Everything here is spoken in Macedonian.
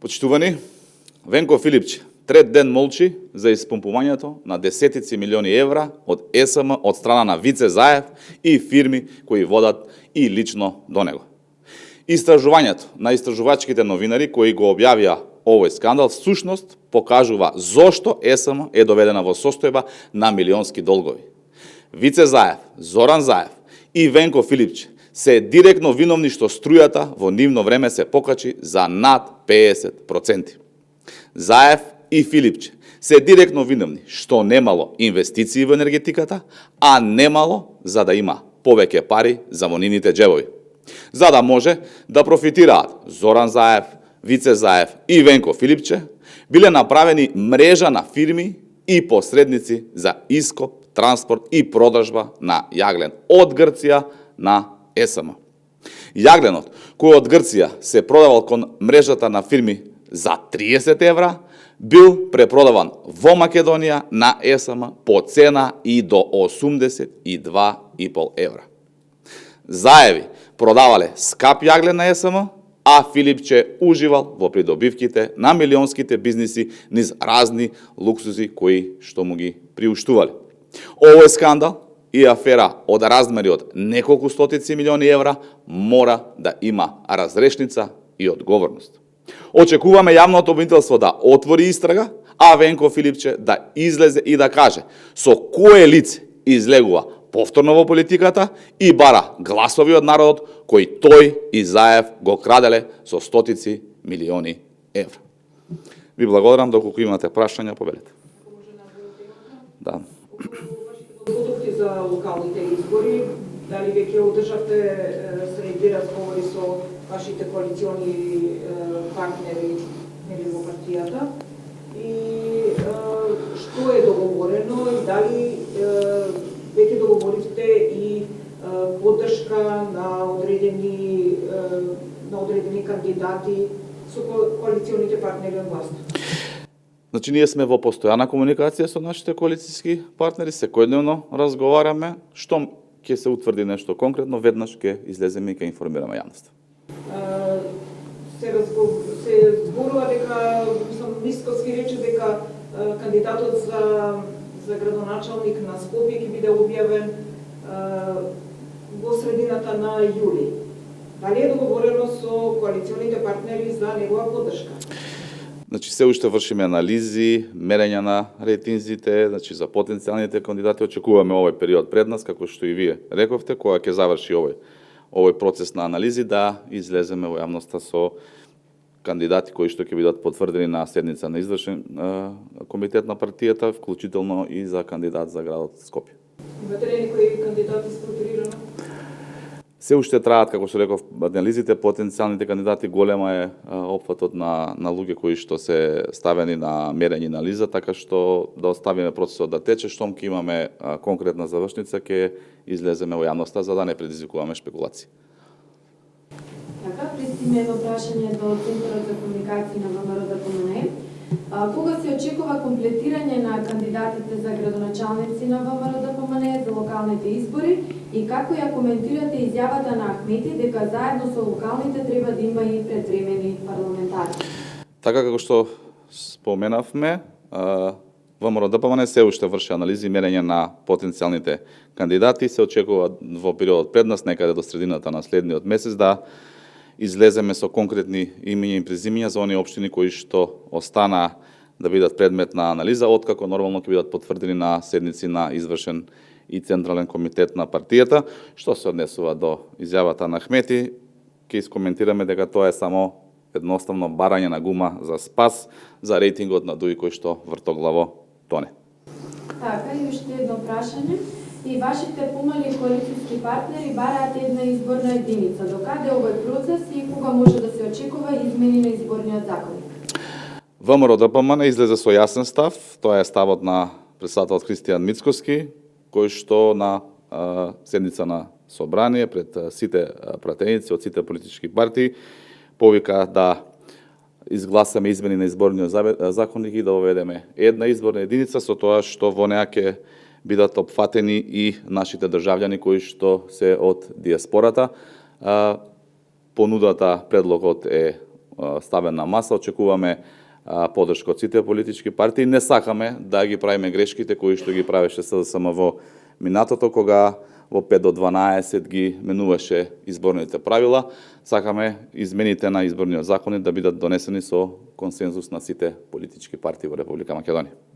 Почитувани, Венко Филипче трет ден молчи за испомпувањето на десетици милиони евра од ЕСМ од страна на Вице Заев и фирми кои водат и лично до него. Истражувањето на истражувачките новинари кои го објавија овој скандал всушност покажува зошто ЕСМ е доведена во состојба на милионски долгови. Вице Заев, Зоран Заев и Венко Филипче се директно виновни што струјата во нивно време се покачи за над 50%. Заев и Филипче се директно виновни што немало инвестиции во енергетиката, а немало за да има повеќе пари за во нивните џебови. За да може да профитираат Зоран Заев, Вице Заев и Венко Филипче, биле направени мрежа на фирми и посредници за ископ, транспорт и продажба на јаглен од Грција на ЕСМ. Јагленот, кој од Грција се продавал кон мрежата на фирми за 30 евра, бил препродаван во Македонија на ЕСМ по цена и до 82,5 евра. Заеви продавале скап јаглен на ЕСМ, а Филипче уживал во придобивките на милионските бизниси низ разни луксузи кои што му ги приуштувале. Овој скандал и афера од размери од неколку стотици милиони евра мора да има разрешница и одговорност. Очекуваме јавното обвинителство да отвори истрага, а Венко Филипче да излезе и да каже со кое лице излегува повторно во политиката и бара гласови од народот кои тој и Заев го краделе со стотици милиони евра. Ви благодарам, доколку имате прашања, побелете. Да. Подготовки за локалните избори, дали веќе одржавте средни разговори со вашите коалициони партнери во партијата и што е договорено и дали веќе договоривте и поддршка на одредени кандидати со коалиционите партнери од власт? Значи, ние сме во постојана комуникација со нашите коалицијски партнери, секојдневно разговараме, штом ќе се утврди нешто конкретно, веднаш ќе излеземе и ќе информираме јавноста. Се зборува дека, Мисковски рече дека кандидатот за градоначалник на Скопје ќе биде објавен во средината на јули. Дали е договорено со коалиционите партнери за негова поддршка? Значи, се уште вршиме анализи, мерења на рейтинзите, значи за потенцијалните кандидати очекуваме овој период пред нас, како што и вие рековте, кога ќе заврши овој процес на анализи, да излеземе во јавноста со кандидати кои што ќе бидат потврдени на седница на извршен комитет на партијата, вклучително и за кандидат за градот Скопје. Имате ли некои кандидати структурирано? Се уште траат, како што реков, анализите, потенцијалните кандидати, голема е опфатот на луѓе кои што се ставени на мерење и анализа, така што да оставиме процесот да тече, штом ќе имаме конкретна завршница, ќе излеземе во јавноста за да не предизвикуваме шпекулации. Така, пристигна едно прашање до Центарот за комуникација на ВМРО-ДПМНЕ. Кога се очекува комплетирање на кандидатите за градоначалници на ВМРО-ДПМНЕ за локалните избори и како ја коментирате изјавата на Ахмети дека заедно со локалните треба да има и предвремени парламентари? Така како што споменавме, ВМРО-ДПМНЕ се уште врши анализи и мерење на потенцијалните кандидати. Се очекува во периодот пред нас, некаде до средината на следниот месец, да излеземе со конкретни имиња и презимиња за оние општини кои што остана да бидат предмет на анализа, откако нормално ќе бидат потврдени на седници на извршен и Централен комитет на партијата. Што се однесува до изјавата на Ахмети, ќе искоментираме дека тоа е само едноставно барање на гума за спас за рейтингот на Дуи кој што вртоглаво тоне. Така, и уште едно прашање. И вашите помали коалицијски партнери бараат една изборна единица. Докаде овој процес и кога може да се очекува измени на изборниот законник? ВМРО-ДПМНЕ излезе со јасен став, тоа е ставот на председателот Христијан Мицкоски, кој што на седница на собрание пред сите пратеници од сите политички партии повика да изгласаме измени на изборниот законник и да оведеме една изборна единица, со тоа што во неа ќе бидат опфатени и нашите државјани кои што се од диаспората. Понудата, предлогот е ставен на маса, очекуваме поддршка од сите политички партии. Не сакаме да ги правиме грешките кои што ги правеше СДСМ во минатото, кога во 5 до 12 ги менуваше изборните правила. Сакаме измените на изборниот закон да бидат донесени со консензус на сите политички партии во Република Македонија.